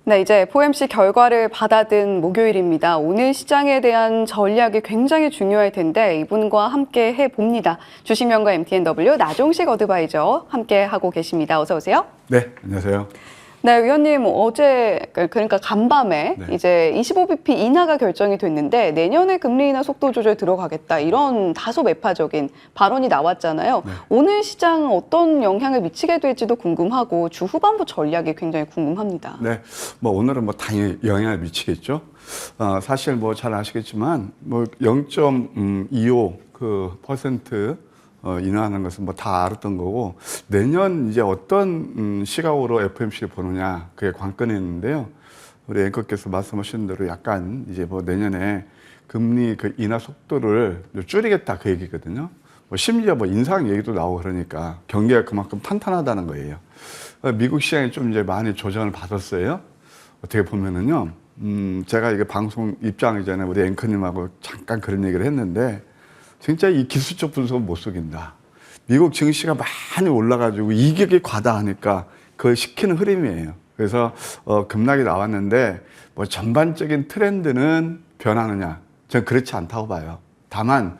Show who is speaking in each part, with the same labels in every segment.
Speaker 1: 네, 이제 FOMC 결과를 받아든 목요일입니다. 오늘 시장에 대한 전략이 굉장히 중요할 텐데 이분과 함께 해봅니다. 주식명가 MTNW 나종식 어드바이저 함께 하고 계십니다. 어서 오세요.
Speaker 2: 네, 안녕하세요.
Speaker 1: 네, 위원님 어제 그러니까 간밤에
Speaker 2: 네.
Speaker 1: 이제 25bp 인하가 결정이 됐는데 내년에 금리 인하 속도 조절 들어가겠다 이런 다소 매파적인 발언이 나왔잖아요.
Speaker 2: 네.
Speaker 1: 오늘 시장 어떤 영향을 미치게 될지도 궁금하고 주 후반부 전략이 굉장히 궁금합니다.
Speaker 2: 네, 뭐 오늘은 뭐 당연히 영향을 미치겠죠. 사실 뭐 잘 아시겠지만 뭐 0.25% 인하하는 것은 뭐 다 알았던 거고 내년 이제 어떤 시각으로 FOMC를 보느냐 그게 관건이었는데요. 우리 앵커께서 말씀하신 대로 약간 이제 뭐 내년에 금리 그 인하 속도를 줄이겠다 그 얘기거든요. 뭐 심지어 뭐 인상 얘기도 나오고 그러니까 경기가 그만큼 탄탄하다는 거예요. 미국 시장이 좀 이제 많이 조정을 받았어요. 어떻게 보면은요, 제가 이게 방송 입장하기 전에 우리 앵커님하고 잠깐 그런 얘기를 했는데, 진짜 이 기술적 분석은 못 속인다. 미국 증시가 많이 올라가지고 이격이 과다하니까 그걸 시키는 흐름이에요. 그래서 급락이 나왔는데, 뭐 전반적인 트렌드는 변하느냐? 저는 그렇지 않다고 봐요. 다만,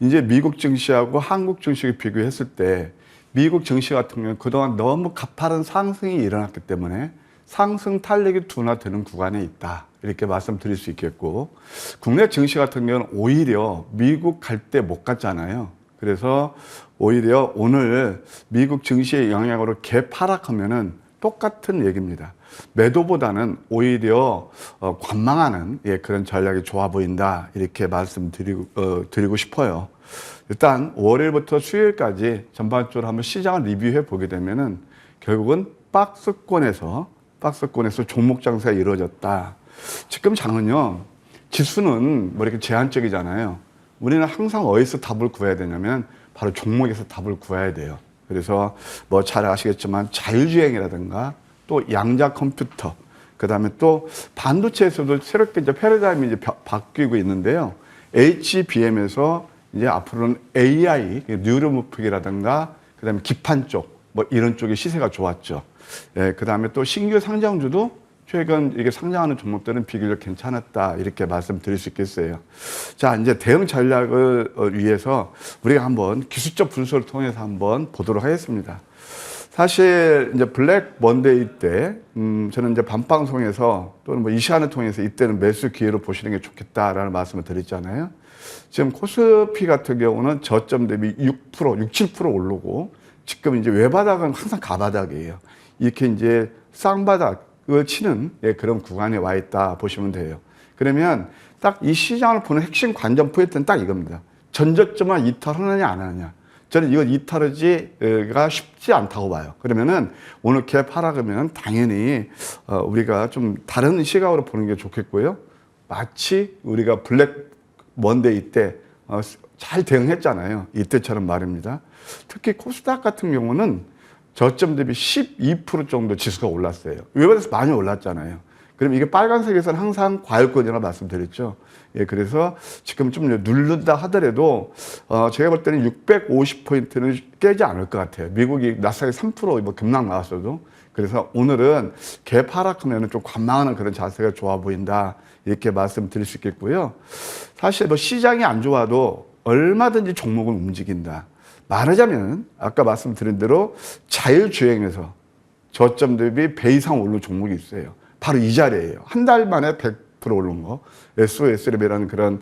Speaker 2: 이제 미국 증시하고 한국 증시를 비교했을 때, 미국 증시 같은 경우는 그동안 너무 가파른 상승이 일어났기 때문에 상승 탄력이 둔화되는 구간에 있다. 이렇게 말씀드릴 수 있겠고, 국내 증시 같은 경우는 오히려 미국 갈 때 못 갔잖아요. 그래서 오히려 오늘 미국 증시의 영향으로 개파락하면은 똑같은 얘기입니다. 매도보다는 오히려 관망하는 그런 전략이 좋아 보인다. 이렇게 드리고 싶어요. 일단 월요일부터 수요일까지 전반적으로 한번 시장을 리뷰해 보게 되면은 결국은 박스권에서 종목 장세가 이루어졌다. 지금 장은요, 지수는 뭐 이렇게 제한적이잖아요. 우리는 항상 어디서 답을 구해야 되냐면 바로 종목에서 답을 구해야 돼요. 그래서 뭐 잘 아시겠지만 자율주행이라든가 또 양자 컴퓨터, 그 다음에 또 반도체에서도 새롭게 이제 패러다임이 이제 바뀌고 있는데요. HBM에서 이제 앞으로는 AI, 뉴로무픽이라든가, 그 다음에 기판 쪽, 뭐 이런 쪽의 시세가 좋았죠. 예, 그 다음에 또 신규 상장주도 최근 이게 상장하는 종목들은 비교적 괜찮았다. 이렇게 말씀드릴 수 있겠어요. 자, 이제 대응 전략을 위해서 우리가 한번 기술적 분석을 통해서 한번 보도록 하겠습니다. 사실 이제 블랙 먼데이 때, 저는 이제 밤방송에서 또는 뭐 이 시간을 통해서 이때는 매수 기회로 보시는 게 좋겠다라는 말씀을 드렸잖아요. 지금 코스피 같은 경우는 저점 대비 6%, 7% 오르고 지금 이제 외바닥은 항상 가바닥이에요. 이렇게 이제 쌍바닥을 치는 그런 구간에 와 있다 보시면 돼요. 그러면 딱 이 시장을 보는 핵심 관전 포인트는 딱 이겁니다. 전저점을 이탈하느냐 안 하느냐. 저는 이건 이탈하기가 쉽지 않다고 봐요. 그러면은 오늘 갭 하락하면 당연히 우리가 좀 다른 시각으로 보는 게 좋겠고요. 마치 우리가 블랙 먼데이 때 잘 대응했잖아요. 이때처럼 말입니다. 특히 코스닥 같은 경우는 저점 대비 12% 정도 지수가 올랐어요. 외국에서 많이 올랐잖아요. 그럼 이게 빨간색에서는 항상 과열권이라고 말씀드렸죠. 예, 그래서 지금 좀 누른다 하더라도 제가 볼 때는 650포인트는 깨지 않을 것 같아요. 미국이 나스닥이 3% 뭐 급락 나왔어도. 그래서 오늘은 갭 하락하면 좀 관망하는 그런 자세가 좋아 보인다. 이렇게 말씀드릴 수 있겠고요. 사실 뭐 시장이 안 좋아도 얼마든지 종목은 움직인다. 말하자면 아까 말씀드린 대로 자율주행에서 저점 대비 배 이상 오른 종목이 있어요. 바로 이 자리예요. 한 달 만에 100% 오른 거. SOS랩이라는 그런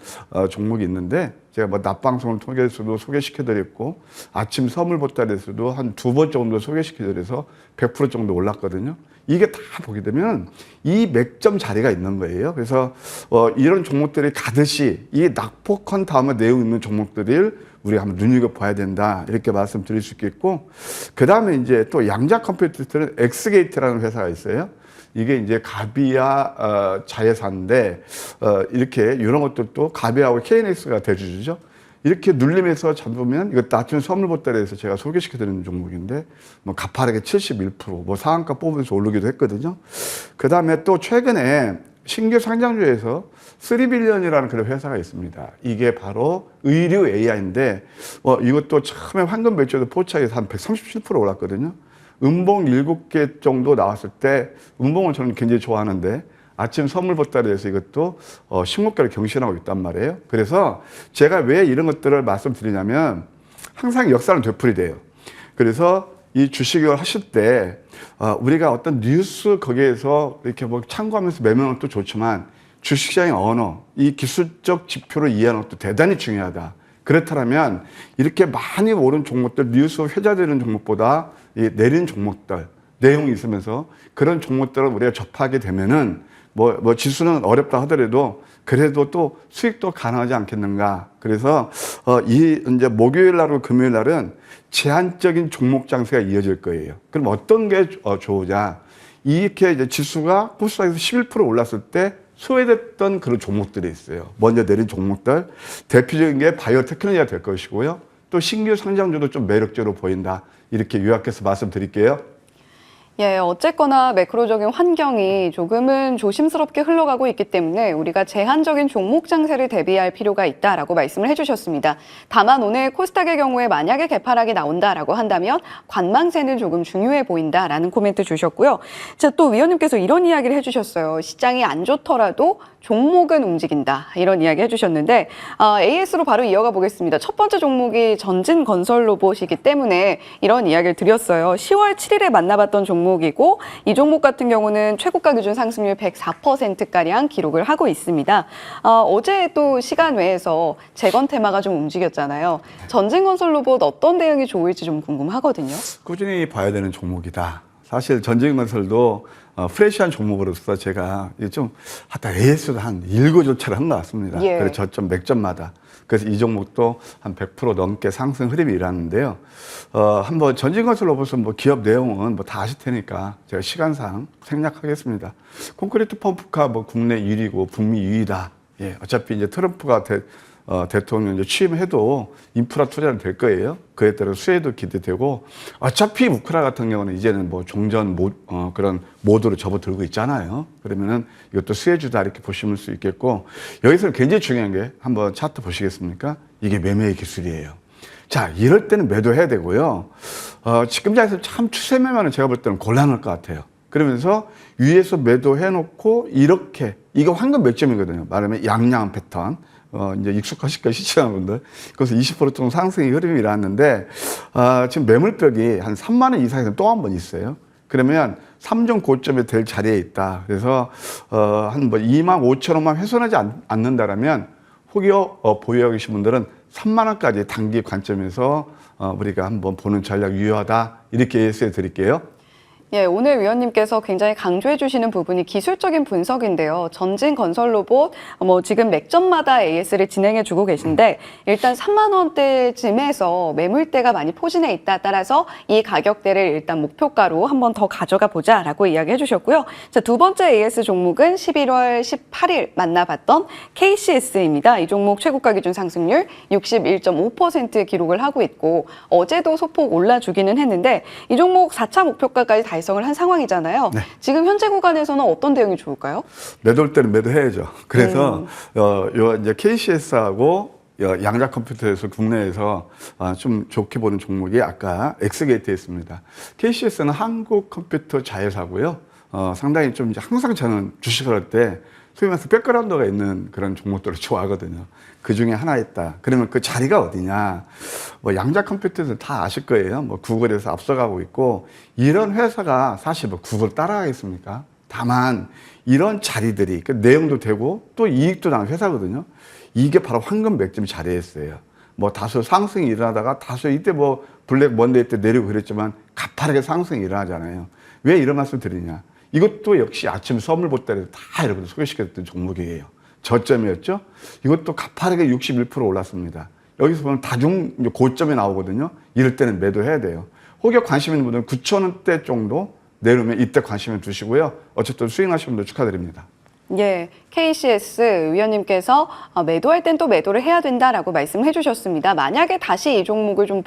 Speaker 2: 종목이 있는데 제가 뭐 낮방송을 통해서도 소개시켜드렸고 아침 선물보따리에서도 한 2번 정도 소개시켜드려서 100% 정도 올랐거든요. 이게 다 보게 되면 이 맥점 자리가 있는 거예요. 그래서 이런 종목들이 가듯이 이 낙폭한 다음에 내용 있는 종목들을 우리가 한번 눈여겨봐야 된다. 이렇게 말씀드릴 수 있겠고 그 다음에 이제 또 양자 컴퓨터는 엑스게이트라는 회사가 있어요. 이게 이제 가비아 자회사인데 이렇게 이런 것들도 가비아하고 KNX가 대주주죠. 이렇게 눌림에서 잡으면 이거 아침 선물보따리에서 제가 소개시켜드리는 종목인데 뭐 가파르게 71%, 뭐 상한가 뽑으면서 오르기도 했거든요. 그 다음에 또 최근에 신규 상장주에서 3빌리언이라는 그런 회사가 있습니다. 이게 바로 의류 AI인데 이것도 처음에 황금 매출도 포착해서 한 137% 올랐거든요. 음봉 7개 정도 나왔을 때 음봉을 저는 굉장히 좋아하는데 아침 선물 보따리에 서 이것도 16개를 경신하고 있단 말이에요. 그래서 제가 왜 이런 것들을 말씀드리냐면 항상 역사는 되풀이돼요. 그래서 이 주식을 하실 때 우리가 어떤 뉴스 거기에서 이렇게 뭐 참고하면서 매매하는 것도 좋지만 주식시장의 언어, 이 기술적 지표를 이해하는 것도 대단히 중요하다. 그렇다면 이렇게 많이 오른 종목들, 뉴스 회자되는 종목보다 이 내린 종목들, 내용이 있으면서 그런 종목들을 우리가 접하게 되면은 뭐 지수는 어렵다 하더라도 그래도 또 수익도 가능하지 않겠는가. 그래서 이제 목요일 날과 금요일 날은 제한적인 종목 장세가 이어질 거예요. 그럼 어떤 게 좋으냐? 이렇게 이제 지수가 코스닥에서 11% 올랐을 때 소외됐던 그런 종목들이 있어요. 먼저 내린 종목들. 대표적인 게 바이오 테크놀로지가 될 것이고요. 또 신규 상장주도 좀 매력적으로 보인다. 이렇게 요약해서 말씀드릴게요.
Speaker 1: 예, 어쨌거나 매크로적인 환경이 조금은 조심스럽게 흘러가고 있기 때문에 우리가 제한적인 종목 장세를 대비할 필요가 있다라고 말씀을 해주셨습니다. 다만 오늘 코스닥의 경우에 만약에 개파락이 나온다라고 한다면 관망세는 조금 중요해 보인다라는 코멘트 주셨고요. 자, 또 위원님께서 이런 이야기를 해주셨어요. 시장이 안 좋더라도 종목은 움직인다. 이런 이야기 해주셨는데 AS로 바로 이어가 보겠습니다. 첫 번째 종목이 전진건설로봇이기 때문에 이런 이야기를 드렸어요. 10월 7일에 만나봤던 종목이고 이 종목 같은 경우는 최고가 기준 상승률 104%가량 기록을 하고 있습니다. 어제 또 시간 외에서 재건 테마가 좀 움직였잖아요. 전진건설로봇 어떤 대응이 좋을지 좀 궁금하거든요.
Speaker 2: 꾸준히 봐야 되는 종목이다. 사실 전진건설도 프레시한 종목으로서 제가 좀 하다 AS도 한 7조차를 한 것 같습니다.
Speaker 1: 예.
Speaker 2: 그래서 저점 맥점마다. 그래서 이 종목도 한 100% 넘게 상승 흐름이 일어났는데요. 한번 전진건설로 보면 뭐 기업 내용은 뭐 다 아실 테니까 제가 시간상 생략하겠습니다. 콘크리트 펌프카 뭐 국내 1위고 북미 2위다. 예, 어차피 이제 트럼프가 대통령 이제 취임해도 인프라 투자는 될 거예요. 그에 따라 수혜도 기대되고 어차피 우크라 같은 경우는 이제는 뭐 종전 그런 모드로 접어들고 있잖아요. 그러면은 이것도 수혜주다 이렇게 보시면 수 있겠고 여기서 굉장히 중요한 게 한번 차트 보시겠습니까? 이게 매매의 기술이에요. 자, 이럴 때는 매도해야 되고요. 지금 자리에서 참 추세 매매는 제가 볼 때는 곤란할 것 같아요. 그러면서 위에서 매도해놓고 이렇게 이거 황금 맥점이거든요. 말하면 양양 패턴. 이제 익숙하실 거예요, 시청하는 분들. 그래서 20% 정도 상승의 흐름이 일어났는데, 지금 매물벽이 한 3만 원 이상에서 또 한 번 있어요. 그러면 3종 고점에 될 자리에 있다. 그래서, 한 뭐 2만 5천 원만 훼손하지 않는다라면, 혹여 보유하고 계신 분들은 3만 원까지 단기 관점에서, 우리가 한번 보는 전략 유효하다. 이렇게 예시해 드릴게요.
Speaker 1: 예, 오늘 위원님께서 굉장히 강조해 주시는 부분이 기술적인 분석인데요. 전진건설로봇 지금 맥점마다 AS를 진행해 주고 계신데 일단 3만 원대쯤에서 매물대가 많이 포진해 있다. 따라서 이 가격대를 일단 목표가로 한번 더 가져가 보자라고 이야기해 주셨고요. 자, 두 번째 AS 종목은 11월 18일 만나봤던 KCS입니다. 이 종목 최고가 기준 상승률 61.5% 기록을 하고 있고 어제도 소폭 올라주기는 했는데 이 종목 4차 목표가까지 달성을 한 상황이잖아요.
Speaker 2: 네.
Speaker 1: 지금 현재 구간에서는 어떤 대응이 좋을까요?
Speaker 2: 매도할 때는 매도해야죠. 그래서 요 이제 KCS하고 양자 컴퓨터에서 국내에서 좀 좋게 보는 종목이 아까 엑스게이트에 있습니다. KCS는 한국 컴퓨터 자회사고요. 상당히 좀 이제 항상 저는 주식을 할 때 소위 말해서 백그라운드가 있는 그런 종목들을 좋아하거든요. 그 중에 하나 있다. 그러면 그 자리가 어디냐? 뭐 양자 컴퓨터에서 다 아실 거예요. 뭐 구글에서 앞서가고 있고 이런 회사가 사실 뭐 구글 따라가겠습니까? 다만 이런 자리들이 그 내용도 되고 또 이익도 나는 회사거든요. 이게 바로 황금 맥점 자리에 있어요. 뭐 다소 상승이 일어나다가 다소 이때 뭐 블랙 먼데이 때 내리고 그랬지만 가파르게 상승이 일어나잖아요. 왜 이런 말씀 드리냐? 이것도 역시 아침 선물 보따리에서 다 여러분들 소개시켰던 종목이에요. 저점이었죠? 이것도 가파르게 61% 올랐습니다. 여기서 보면 다중 고점이 나오거든요. 이럴 때는 매도해야 돼요. 혹여 관심 있는 분들은 9,000원대 정도 내려오면 이때 관심을 두시고요. 어쨌든 수익하신 분들 축하드립니다.
Speaker 1: 예, KCS 위원님께서 보유할 땐 또 매도를 해야 된다라고 말씀해 주셨습니다. 만약에 다시 이 종목을 좀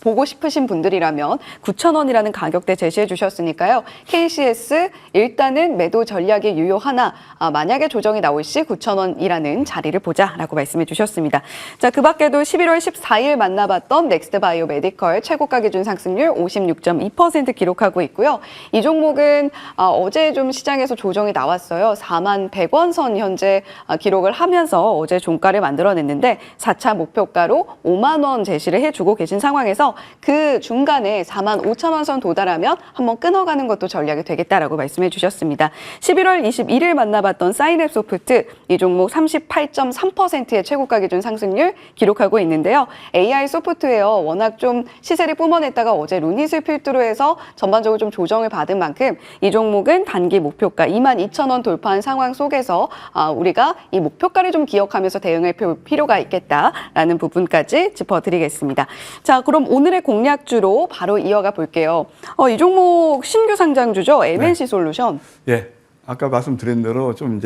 Speaker 1: 보고 싶으신 분들이라면 9,000원이라는 가격대 제시해 주셨으니까요. KCS 일단은 매도 전략이 유효하나 만약에 조정이 나올 시 9,000원이라는 자리를 보자라고 말씀해 주셨습니다. 자, 그 밖에도 11월 14일 만나봤던 넥스트바이오 메디컬 최고가 기준 상승률 56.2% 기록하고 있고요. 이 종목은 어제 좀 시장에서 조정이 나왔어요. 41,100원 선 현재 기록을 하면서 어제 종가를 만들어냈는데 4차 목표가로 5만 원 제시를 해주고 계신 상황에서 그 중간에 45,000원 선 도달하면 한번 끊어가는 것도 전략이 되겠다라고 말씀해 주셨습니다. 11월 21일 만나봤던 사인앱소프트 이 종목 38.3%의 최고가 기준 상승률 기록하고 있는데요. AI 소프트웨어 워낙 좀 시세를 뿜어냈다가 어제 루닛을 필두로 해서 전반적으로 좀 조정을 받은 만큼 이 종목은 단기 목표가 22,000원 돌파한 상황 속에서 우리가 이 목표가를 좀 기억하면서 대응할 필요가 있겠다라는 부분까지 짚어드리겠습니다. 자, 그럼 오늘의 공략주로 바로 이어가 볼게요. 이 종목 신규 상장주죠. MNC 솔루션.
Speaker 2: 예. 아까 말씀드린 대로 좀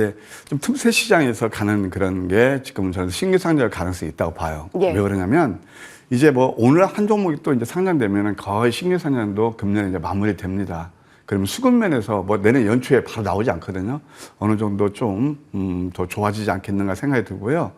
Speaker 2: 틈새 시장에서 가는 그런 게 지금 저는 신규 상장할 가능성이 있다고 봐요.
Speaker 1: 예.
Speaker 2: 왜 그러냐면 이제 뭐 오늘 한 종목이 또 이제 상장되면은 거의 신규 상장도 금년에 이제 마무리됩니다. 그러면 수급면에서 뭐 내년 연초에 바로 나오지 않거든요. 어느 정도 좀 더 좋아지지 않겠는가 생각이 들고요.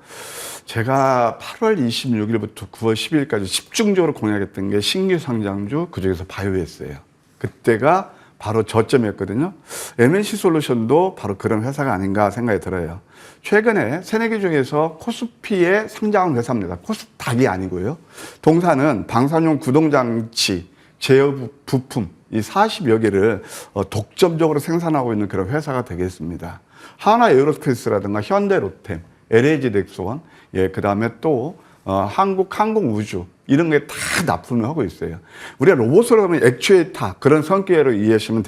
Speaker 2: 제가 8월 26일부터 9월 10일까지 집중적으로 공략했던 게 신규 상장주, 그중에서 바이오였어요. 그때가 바로 저점이었거든요. MNC 솔루션도 바로 그런 회사가 아닌가 생각이 들어요. 최근에 새내기 중에서 코스피에 상장한 회사입니다. 코스닥이 아니고요. 동사는 방사능 구동장치, 제어 부품 이 40여 개를 독점적으로 생산하고 있는 그런 회사가 되겠습니다. 하나 에어로스페이스라든가 현대로템, LH 넥스원, 그 다음에 또 한국항공우주 이런 게 다 납품을 하고 있어요. 우리가 로봇으로 하면 액추에이터 그런 성격으로 이해하시면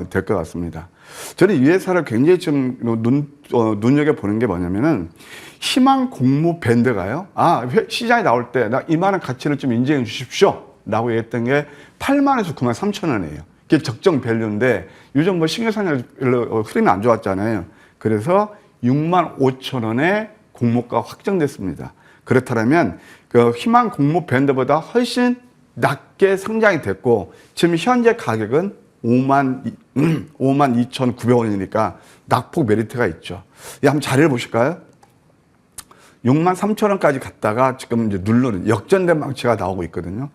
Speaker 2: 될 것 같습니다. 저는 이 회사를 굉장히 좀 눈여겨보는 게 뭐냐면은 희망 공모 밴드가요. 시장에 나올 때 나 이만한 가치를 좀 인정해 주십시오 라고 했던 게 8만에서 9만 3천 원이에요. 그게 적정 밸류인데 요즘 뭐 신규상장 별로 흐름이 안 좋았잖아요. 그래서 6만 5천 원에 공모가 확정됐습니다. 그렇다면 그 희망 공모 밴드보다 훨씬 낮게 상장이 됐고 지금 현재 가격은 52,900원이니까 낙폭 메리트가 있죠. 한번 자리를 보실까요? 6만 3천 원까지 갔다가 지금 이제 누르는 역전된 망치가 나오고 있거든요.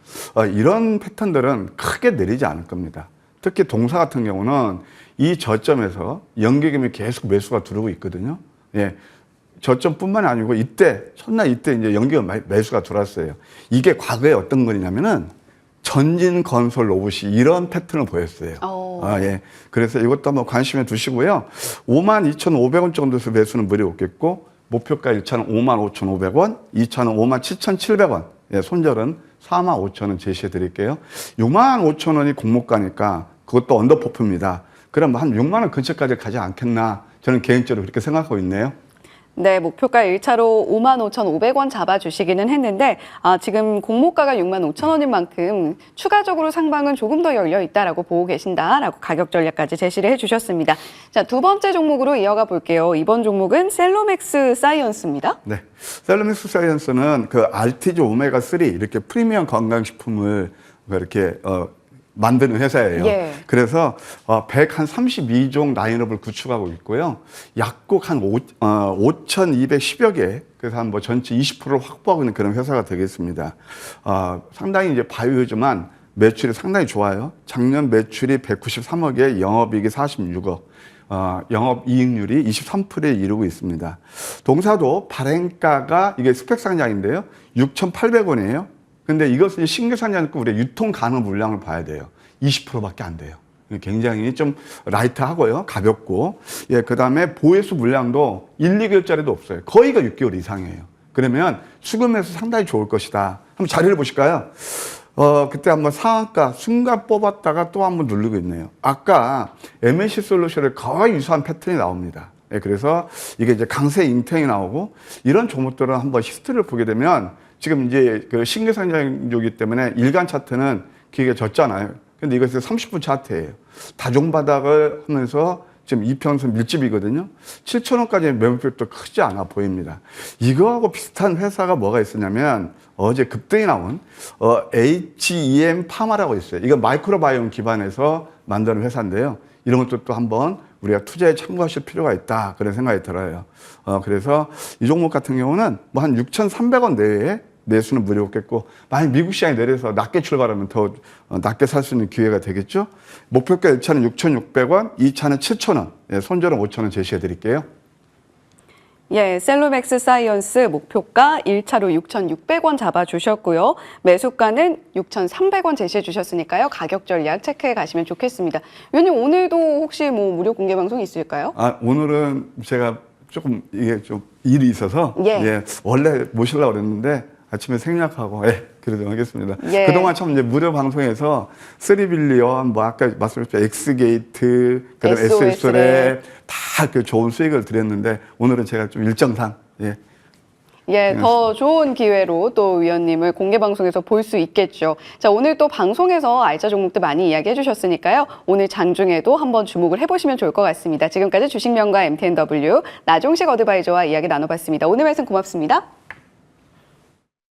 Speaker 2: 이런 패턴들은 크게 내리지 않을 겁니다. 특히 동사 같은 경우는 이 저점에서 연기금이 계속 매수가 들어오고 있거든요. 예. 저점뿐만 아니고 첫날 이때 이제 연기금 매수가 들어왔어요. 이게 과거에 어떤 거냐면은 전진 건설 로봇이 이런 패턴을 보였어요. 예. 그래서 이것도 한번 관심에 두시고요. 52,500원 정도에서 매수는 무리 없겠고, 목표가 1차는 55,500원, 2차는 57,700원. 예, 손절은 45,000원 제시해 드릴게요. 65,000원이 공모가니까 그것도 언더퍼프입니다. 그럼 한 6만 원 근처까지 가지 않겠나. 저는 개인적으로 그렇게 생각하고 있네요.
Speaker 1: 네, 목표가 1차로 55,500원 잡아주시기는 했는데 지금 공모가가 65,000원인 만큼 추가적으로 상방은 조금 더 열려 있다라고 보고 계신다라고 가격 전략까지 제시를 해주셨습니다. 자, 두 번째 종목으로 이어가 볼게요. 이번 종목은 셀로맥스 사이언스입니다.
Speaker 2: 네, 셀로맥스 사이언스는 그 알티지 오메가3 이렇게 프리미엄 건강식품을 이렇게 만드는 회사예요.
Speaker 1: 예.
Speaker 2: 그래서 132종 라인업을 구축하고 있고요. 약국 한 5,210여 개, 그래서 한 뭐 전체 20%를 확보하고 있는 그런 회사가 되겠습니다. 상당히 이제 바이오지만 매출이 상당히 좋아요. 작년 매출이 193억에 영업이익이 46억. 영업이익률이 23%에 이르고 있습니다. 동사도 발행가가 이게 스펙 상장인데요. 6,800원이에요. 근데 이것은 신규 상장이니까 우리가 유통 가능 물량을 봐야 돼요. 20%밖에 안 돼요. 굉장히 좀 라이트하고요. 가볍고. 예, 그 다음에 보해수 물량도 1, 2개월짜리도 없어요. 거의가 6개월 이상이에요. 그러면 수급에서 상당히 좋을 것이다. 한번 자리를 보실까요? 그때 한번 상한가 순간 뽑았다가 또 한번 누르고 있네요. 아까 MNC 솔루션에 거의 유사한 패턴이 나옵니다. 예, 그래서 이게 이제 강세 잉탱이 나오고 이런 종목들은 한번 히스토리를 보게 되면 지금 이제 그 신규 상장이기 때문에 일간 차트는 길게 졌잖아요. 근데 이것은 30분 차트예요. 다종바닥을 하면서 지금 이평선 밀집이거든요. 7,000원까지의 매물폭도 크지 않아 보입니다. 이거하고 비슷한 회사가 뭐가 있었냐면 어제 급등이 나온 HEM 파마라고 있어요. 이건 마이크로바이옴 기반에서 만드는 회사인데요. 이런 것도 또 한번 우리가 투자에 참고하실 필요가 있다, 그런 생각이 들어요. 그래서 이 종목 같은 경우는 뭐 한 6,300원 내외에 매수는 무리없겠고, 만약 미국 시장이 내려서 낮게 출발하면 더 낮게 살 수 있는 기회가 되겠죠. 목표가 1차는 6,600원, 2차는 7,000원, 손절은 5,000원 제시해 드릴게요.
Speaker 1: 예, 셀로맥스 사이언스 목표가 1차로 6,600원 잡아주셨고요. 매수가는 6,300원 제시해 주셨으니까요. 가격 전략 체크해 가시면 좋겠습니다. 위원님, 오늘도 혹시 뭐 무료 공개 방송 있을까요?
Speaker 2: 오늘은 제가 조금 이게 좀 일이 있어서 원래 모시려고 그랬는데 아침에 생략하고 그래도 하겠습니다.
Speaker 1: 예.
Speaker 2: 그동안 참 이제 무료 방송에서 3빌리언, 뭐 아까 말씀드렸죠, 엑스게이트, 그다음에 SSL에 다 그 좋은 수익을 드렸는데 오늘은 제가 좀 일정상
Speaker 1: 더 좋은 기회로 또 위원님을 공개 방송에서 볼 수 있겠죠. 자, 오늘 또 방송에서 알짜 종목들 많이 이야기해 주셨으니까요. 오늘 장중에도 한번 주목을 해보시면 좋을 것 같습니다. 지금까지 주식명가 MTNW 나종식 어드바이저와 이야기 나눠봤습니다. 오늘 말씀 고맙습니다.